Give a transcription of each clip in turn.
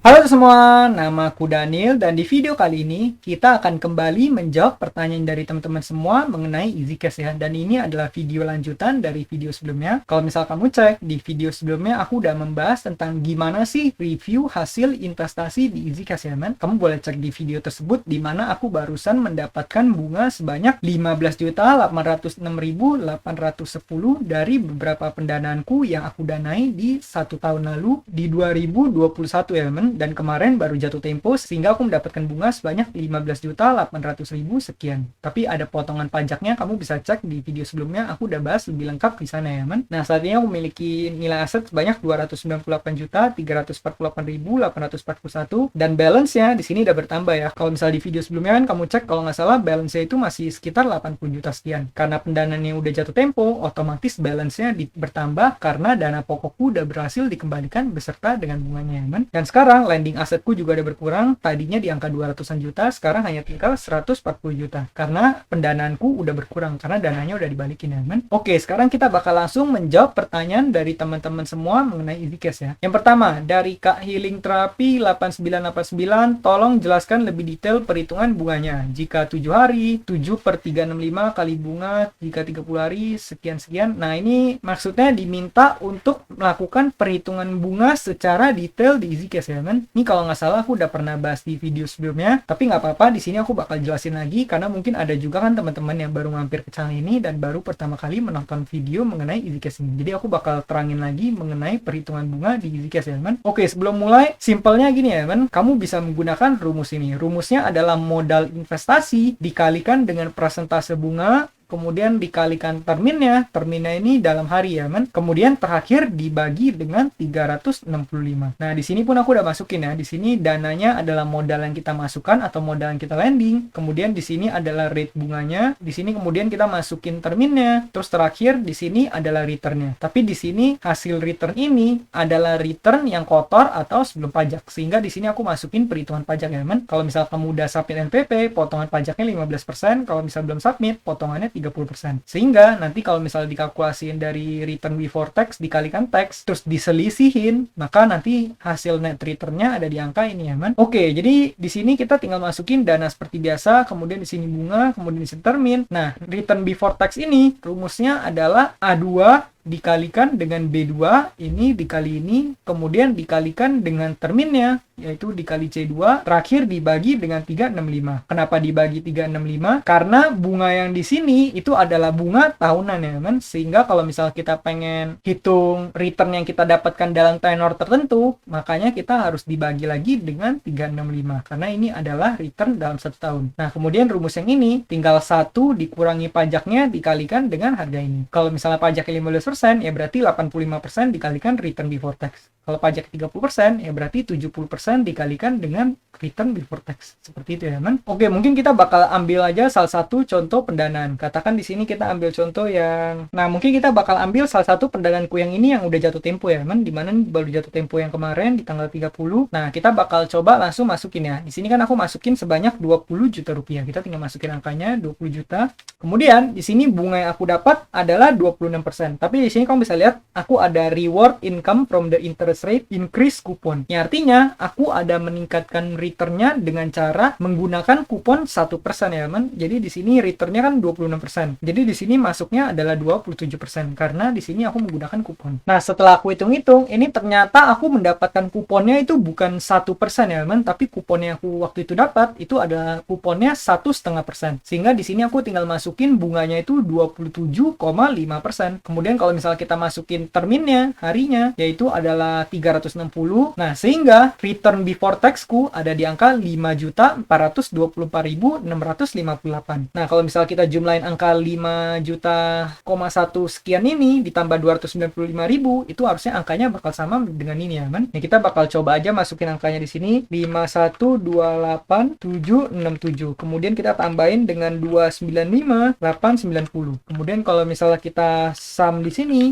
Halo semua, nama aku Daniel dan di video kali ini kita akan kembali menjawab pertanyaan dari teman-teman semua mengenai EasyCash ya. Dan ini adalah video lanjutan dari video sebelumnya. Kalau misal kamu cek di video sebelumnya aku udah membahas tentang gimana sih review hasil investasi di EasyCash ya, man. Kamu boleh cek di video tersebut di mana aku barusan mendapatkan bunga sebanyak 15.806.810 dari beberapa pendanaanku yang aku danai di 1 tahun lalu di 2021 ya, man. Dan kemarin baru jatuh tempo sehingga aku mendapatkan bunga sebanyak 15.800.000 sekian. Tapi ada potongan pajaknya, kamu bisa cek di video sebelumnya, aku udah bahas lebih lengkap di sana ya, man. Nah, saat ini aku memiliki nilai aset sebanyak 298.348.841 dan balance-nya di sini udah bertambah ya. Kalau misal di video sebelumnya kan kamu cek kalau nggak salah balance-nya itu masih sekitar 80 juta sekian. Karena pendanaannya udah jatuh tempo, otomatis balance-nya bertambah karena dana pokokku udah berhasil dikembalikan beserta dengan bunganya ya, man. Dan sekarang lending asetku juga ada berkurang, tadinya di angka 200-an juta, sekarang hanya tinggal 140 juta. Karena pendanaanku udah berkurang, karena dananya udah dibalikin ya, man. Oke, sekarang kita bakal langsung menjawab pertanyaan dari teman-teman semua mengenai EasyCash ya. Yang pertama, dari Kak Healing Terapi 8989, tolong jelaskan lebih detail perhitungan bunganya. Jika 7 hari, 7/365 kali bunga, jika 30 hari, sekian-sekian. Nah, ini maksudnya diminta untuk melakukan perhitungan bunga secara detail di EasyCash ya, man. Ini kalau nggak salah aku udah pernah bahas di video sebelumnya, tapi nggak apa-apa, di sini aku bakal jelasin lagi karena mungkin ada juga kan teman-teman yang baru mampir ke channel ini dan baru pertama kali menonton video mengenai EasyCash ini. Jadi aku bakal terangin lagi mengenai perhitungan bunga di EasyCash ya, man. Oke, sebelum mulai, simpelnya gini ya, man. Kamu bisa menggunakan rumus ini. Rumusnya adalah modal investasi dikalikan dengan persentase bunga, kemudian dikalikan terminnya ini dalam hari ya, man. Kemudian terakhir dibagi dengan 365. Nah, di sini pun aku udah masukin ya. Di sini dananya adalah modal yang kita masukkan atau modal yang kita lending. Kemudian di sini adalah rate bunganya. Di sini kemudian kita masukin terminnya. Terus terakhir di sini adalah returnnya. Tapi di sini hasil return ini adalah return yang kotor atau sebelum pajak. Sehingga di sini aku masukin perhitungan pajak ya, man. Kalau misal kamu udah submit NPP, potongan pajaknya 15%. Kalau misal belum submit, potongannya 30%. Sehingga nanti kalau misalnya dikalkulasiin dari return before tax dikalikan tax terus diselisihin, maka nanti hasil net returnnya ada di angka ini ya, man. Oke, jadi di sini kita tinggal masukin dana seperti biasa, kemudian di sini bunga, kemudian di sini termin. Nah, return before tax ini rumusnya adalah A2 dikalikan dengan B2, ini dikali ini, kemudian dikalikan dengan terminnya, yaitu dikali C2, terakhir dibagi dengan 365. Kenapa dibagi 365? Karena bunga yang di sini itu adalah bunga tahunan ya, man. Sehingga kalau misal kita pengen hitung return yang kita dapatkan dalam tenor tertentu, makanya kita harus dibagi lagi dengan 365. Karena ini adalah return dalam 1 tahun. Nah, kemudian rumus yang ini, tinggal 1 dikurangi pajaknya dikalikan dengan harga ini. Kalau misalnya pajaknya 15%, ya berarti 85% dikalikan return before tax. Kalau pajak 30%, ya berarti 70% dikalikan dengan return before tax. Seperti itu ya, man. Oke, mungkin kita bakal ambil aja salah satu contoh pendanaan. Katakan di sini kita ambil contoh yang... Nah, mungkin kita bakal ambil salah satu pendanaanku yang ini yang udah jatuh tempo ya, man. Dimana baru jatuh tempo yang kemarin di tanggal 30. Nah, kita bakal coba langsung masukin ya. Di sini kan aku masukin sebanyak 20 juta rupiah. Kita tinggal masukin angkanya 20 juta. Kemudian, di sini bunga yang aku dapat adalah 26%. Tapi di sini kamu bisa lihat, aku ada reward income from the interest rate increase coupon. Yang artinya, aku ada meningkatkan returnnya dengan cara menggunakan kupon 1% ya, man. Jadi di sini returnnya kan 26%. Jadi di sini masuknya adalah 27% karena di sini aku menggunakan kupon. Nah, setelah aku hitung-hitung, ini ternyata aku mendapatkan kuponnya itu bukan 1% ya, man, tapi kupon yang aku waktu itu dapat itu adalah kuponnya 1,5%. Sehingga di sini aku tinggal masukin bunganya itu 27,5%. Kemudian kalau misalnya kita masukin terminnya harinya, yaitu adalah 360. Nah, sehingga return before tax-ku ada di angka 5.424.658. Nah, kalau misalnya kita jumlahin angka 5 juta,1 sekian ini ditambah 295.000, itu harusnya angkanya bakal sama dengan ini ya, man. Nah, kita bakal coba aja masukin angkanya di sini 5128767. Kemudian kita tambahin dengan 295.890. Kemudian kalau misalnya kita sum di sini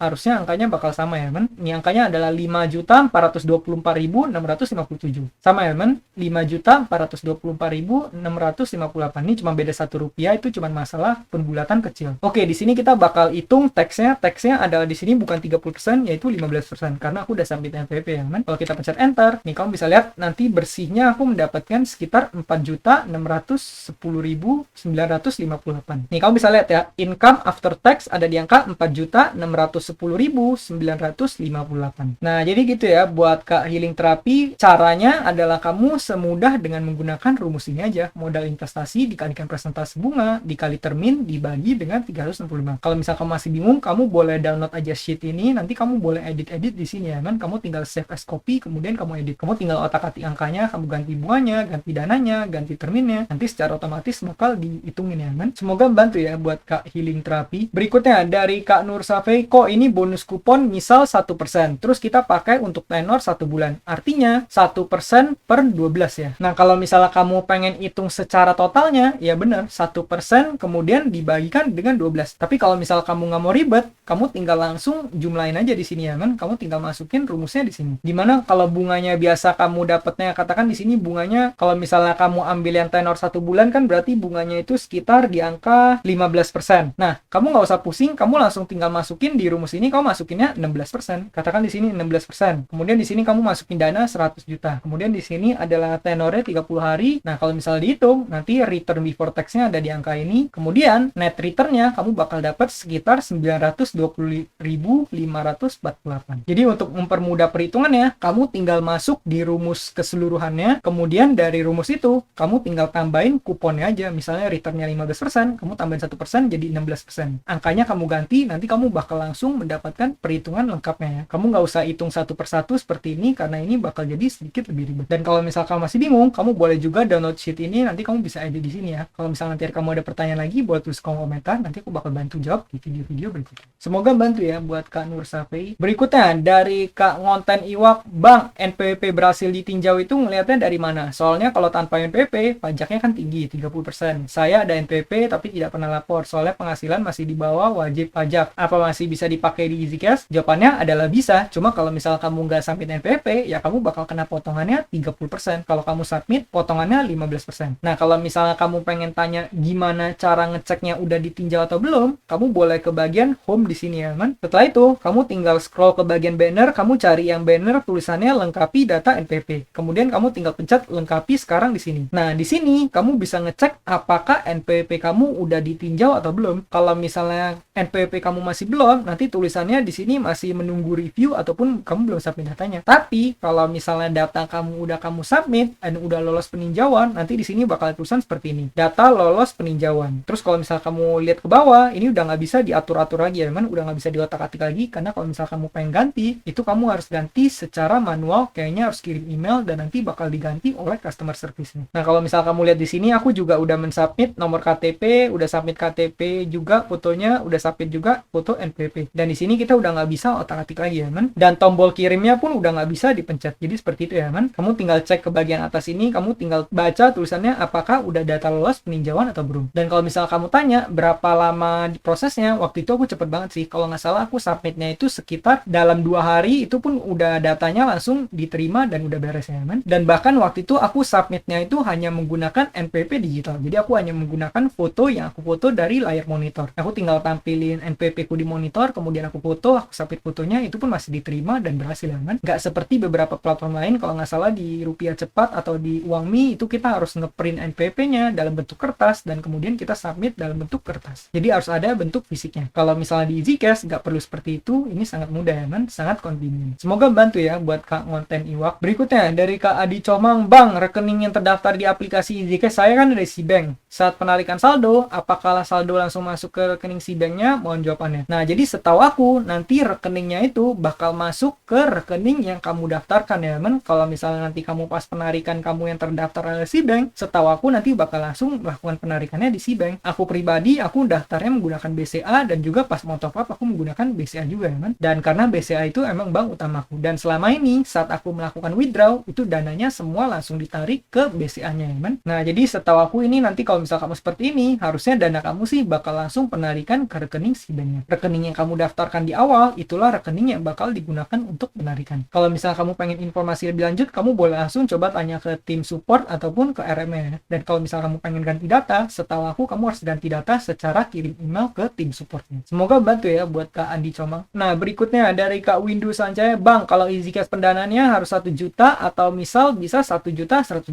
harusnya angkanya bakal sama ya men. Ini angkanya adalah 5.424.657. Sama ya men, 5.424.658. Ini cuma beda Rp1, itu cuma masalah pembulatan kecil. Oke, di sini kita bakal hitung teksnya. Teksnya adalah di sini bukan 30%, yaitu 15%, karena aku udah submit NPWP ya men. Kalau kita pencet enter, nih kamu bisa lihat nanti bersihnya aku mendapatkan sekitar 4.610.958. Nih kamu bisa lihat ya, income after tax ada di angka 4.610.958. Nah, jadi gitu ya buat Kak Healing Terapi. Caranya adalah kamu semudah dengan menggunakan rumus ini aja. Modal investasi dikalikan persentase bunga dikali termin dibagi dengan 365. Kalau misal kamu masih bingung, kamu boleh download aja sheet ini. Nanti kamu boleh edit-edit di sini ya kan. Kamu tinggal save as copy, kemudian kamu edit. Kamu tinggal otak-atik angkanya, kamu ganti bunganya, ganti dananya, ganti terminnya. Nanti secara otomatis bakal dihitungin ya kan. Semoga membantu ya buat Kak Healing Terapi. Berikutnya dari Kak Nur Safei, kok ini bonus kupon misal 1%. Terus kita pakai untuk tenor 1 bulan. Artinya 1% per 12 ya. Nah, kalau misalnya kamu pengen hitung secara totalnya, ya bener 1% kemudian dibagikan dengan 12. Tapi kalau misal kamu nggak mau ribet, kamu tinggal langsung jumlahin aja di sini ya kan. Kamu tinggal masukin rumusnya di sini. Dimana kalau bunganya biasa kamu dapatnya, katakan di sini bunganya kalau misalnya kamu ambil yang tenor 1 bulan kan berarti bunganya itu sekitar di angka 15%. Nah, kamu nggak usah pusing, kamu langsung tinggal masukin di rumus ini, kamu masukinnya 16%. Katakan di sini 16%. Kemudian di sini kamu masukin dana 100 juta. Kemudian di sini adalah tenornya 30 hari. Nah, kalau misalnya dihitung, nanti return before tax-nya ada di angka ini. Kemudian net return-nya kamu bakal dapat sekitar 920.548. Jadi untuk mempermudah perhitungannya, kamu tinggal masuk di rumus keseluruhannya. Kemudian dari rumus itu, kamu tinggal tambahin kuponnya aja. Misalnya return-nya 15%, kamu tambahin 1% jadi 16%. Angkanya kamu ganti, nanti kamu bakal langsung mendapatkan perhitungan lengkapnya ya. Kamu nggak usah hitung satu persatu seperti ini, karena ini bakal jadi sedikit lebih ribet. Dan kalau misalkan masih bingung, kamu boleh juga download sheet ini, nanti kamu bisa edit di sini ya. Kalau misalnya nanti kamu ada pertanyaan lagi, boleh tulis kolom komentar, nanti aku bakal bantu jawab di video-video berikutnya. Semoga bantu ya buat Kak Nur Safei. Berikutnya dari Kak Ngonten Iwak, Bang, NPWP berhasil ditinjau itu ngelihatnya dari mana? Soalnya kalau tanpa NPWP, pajaknya kan tinggi, 30%. Saya ada NPWP tapi tidak pernah lapor, soalnya penghasilan masih di bawah wajib pajak. Apa masih bisa dipakai di EasyCash? Jawabannya adalah bisa, cuma kalau misal kamu nggak submit NPWP, ya kamu bakal kena potongannya 30%. Kalau kamu submit, potongannya 15%. Nah, kalau misalnya kamu pengen tanya gimana cara ngeceknya udah ditinjau atau belum, kamu boleh ke bagian home di sini ya, kan? Setelah itu, kamu tinggal scroll ke bagian banner, kamu cari yang banner tulisannya lengkapi data NPWP. Kemudian kamu tinggal pencet lengkapi sekarang di sini. Nah, di sini kamu bisa ngecek apakah NPWP kamu udah ditinjau atau belum. Kalau misalnya NPWP kamu masih belum, nanti tulisannya di sini masih menunggu review ataupun kamu belum submit datanya. Tapi kalau misalnya data kamu udah kamu submit dan udah lolos peninjauan, nanti di sini bakal tulisan seperti ini. Data lolos peninjauan. Terus kalau misalnya kamu lihat ke bawah, ini udah nggak bisa diatur-atur lagi ya, kan? Udah nggak bisa diotak-atik lagi, karena kalau misalnya kamu pengen ganti, itu kamu harus ganti secara manual, kayaknya harus kirim email dan nanti bakal diganti oleh customer service-nya. Nah, kalau misalnya kamu lihat di sini, aku juga udah mensubmit nomor KTP, udah submit KTP juga fotonya, udah submit juga foto NPWP. Dan di sini kita udah nggak bisa otak-atik lagi ya, kan? Dan tombol kirimnya pun udah nggak bisa dipencet. Jadi seperti itu ya, kan? Kamu tinggal cek ke bagian atas ini, kamu tinggal baca tulisannya apakah udah data lolos peninjauan atau belum. Dan kalau misalnya kamu tanya berapa lama prosesnya, waktu itu aku cepet banget sih. Kalau nggak salah aku submitnya itu sekitar dalam 2 hari itu pun udah datanya langsung diterima dan udah beres ya, kan? Dan bahkan waktu itu aku submitnya itu hanya menggunakan NPWP digital. Jadi aku hanya menggunakan foto yang aku foto dari layar monitor. Aku tinggal tampilin NPWP ku di monitor, kemudian aku foto, aku submit fotonya, itu pun masih diterima dan berhasil ya, kan? Nggak seperti beberapa platform lain, kalau nggak salah di Rupiah Cepat atau di Uangmi itu kita harus ngeprint NPWP-nya dalam bentuk kertas dan kemudian kita submit dalam bentuk kertas. Jadi harus ada bentuk fisiknya. Kalau misalnya di EasyCash nggak perlu seperti itu, ini sangat mudah ya, kan? Sangat convenient. Semoga bantu ya buat Kak Ngonten Iwak. Berikutnya dari Kak Adi Comang, Bang, rekening yang terdaftar di aplikasi EasyCash saya kan ada Cbank. Saat penarikan saldo, apakah saldo langsung masuk ke rekening Cbanknya? Mohon jawabannya. Nah, jadi setahu aku nanti rekeningnya itu bakal masuk ke rekening yang kamu daftarkan ya, men. Kalau misalnya nanti kamu pas penarikan kamu yang terdaftar oleh Cbank, setahu aku nanti bakal langsung melakukan penarikannya di Cbank. Aku pribadi, aku daftarnya menggunakan BCA dan juga pas mau top up aku menggunakan BCA juga ya, men. Dan karena BCA itu emang bank utamaku. Dan selama ini saat aku melakukan withdraw, itu dananya semua langsung ditarik ke BCA-nya ya, men. Nah, jadi setahu aku ini nanti kalau misal kamu seperti ini, harusnya dana kamu sih bakal langsung penarikan ke rekening Cbanknya. Rekening yang kamu daftarkan di awal, itulah rekening yang bakal digunakan untuk penarikan. Kalau misalnya kamu pengen informasi lebih lanjut, kamu boleh langsung coba tanya ke tim support ataupun ke RM-nya. Dan kalau misalnya kamu pengen ganti data, setahu aku kamu harus ganti data secara kirim email ke tim supportnya. Semoga bantu ya buat Kak Andi Comang. Nah, berikutnya dari Kak Windu Sancaya, Bang, kalau easy cash pendanaannya harus 1 juta atau misal bisa 1.125.000.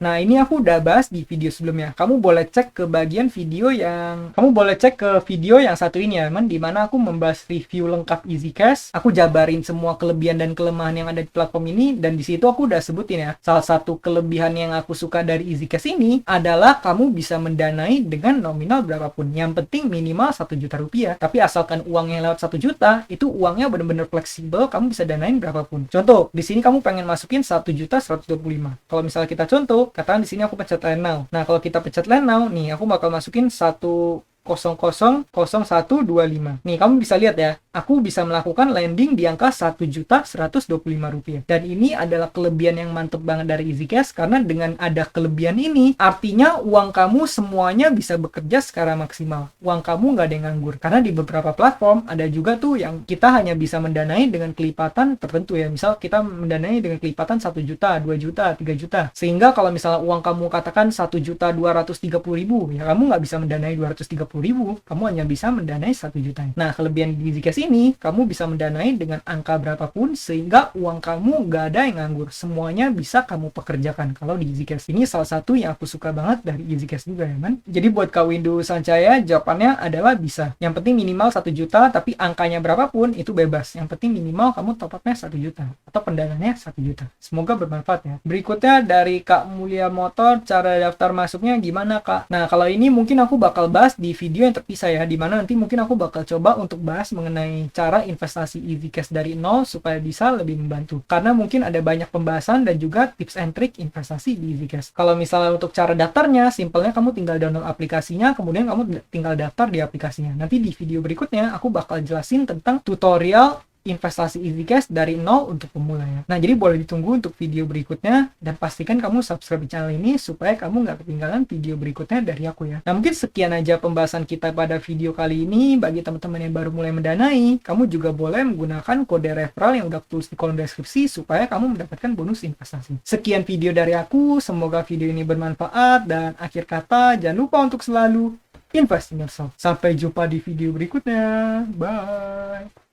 Nah, ini aku udah bahas di video sebelumnya. Kamu boleh cek ke bagian video yang satu ini ya, teman, di mana aku membahas review lengkap easy cash. Aku jabarin semua kelebihan dan kelemahan yang ada di platform ini, dan di situ aku udah sebutin ya. Salah satu kelebihan yang aku suka dari easy cash ini adalah kamu bisa mendanai dengan nominal berapapun. Yang penting minimal 1 juta rupiah. Tapi asalkan uangnya lewat 1 juta, itu uangnya bener-bener fleksibel, kamu bisa danain berapapun. Contoh, di sini kamu pengen masukin 1.125.000. Kalau misalnya kita contoh, katakan di sini aku pencet land now. Nah, kalau kita pencet land now, nih aku bakal masukin 1000125. Nih, kamu bisa lihat ya, aku bisa melakukan landing di angka 1.125.000 rupiah. Dan ini adalah kelebihan yang mantep banget dari easy cash, karena dengan ada kelebihan ini, artinya uang kamu semuanya bisa bekerja secara maksimal. Uang kamu nggak ada yang nganggur. Karena di beberapa platform ada juga tuh yang kita hanya bisa mendanai dengan kelipatan tertentu ya. Misal kita mendanai dengan kelipatan 1 juta, 2 juta, 3 juta. Sehingga kalau misalnya uang kamu katakan 1.230.000, ya kamu nggak bisa mendanai 230.000, kamu hanya bisa mendanai 1 juta. Nah, kelebihan di easy cash ini, kamu bisa mendanai dengan angka berapapun, sehingga uang kamu nggak ada yang nganggur. Semuanya bisa kamu pekerjakan kalau di easy cash. Ini salah satu yang aku suka banget dari easy cash juga ya, man. Jadi buat Kak Windu Sancaya, jawabannya adalah bisa. Yang penting minimal 1 juta, tapi angkanya berapapun itu bebas. Yang penting minimal kamu top up-nya 1 juta atau pendananya 1 juta. Semoga bermanfaat ya. Berikutnya dari Kak Mulia Motor, cara daftar masuknya gimana, Kak? Nah, kalau ini mungkin aku bakal bahas di video yang terpisah ya, dimana nanti mungkin aku bakal coba untuk bahas mengenai cara investasi easy cash dari nol supaya bisa lebih membantu. Karena mungkin ada banyak pembahasan dan juga tips and trick investasi di easy cash. Kalau misalnya untuk cara daftarnya, simpelnya kamu tinggal download aplikasinya, kemudian kamu tinggal daftar di aplikasinya. Nanti di video berikutnya aku bakal jelasin tentang tutorial investasi easy cash dari nol untuk pemula ya. Nah, jadi boleh ditunggu untuk video berikutnya, dan pastikan kamu subscribe channel ini supaya kamu nggak ketinggalan video berikutnya dari aku ya. Nah, mungkin sekian aja pembahasan kita pada video kali ini. Bagi teman-teman yang baru mulai mendanai, kamu juga boleh menggunakan kode referral yang udah tulis di kolom deskripsi supaya kamu mendapatkan bonus investasi. Sekian video dari aku, semoga video ini bermanfaat, dan akhir kata jangan lupa untuk selalu invest in yourself. Sampai jumpa di video berikutnya. Bye.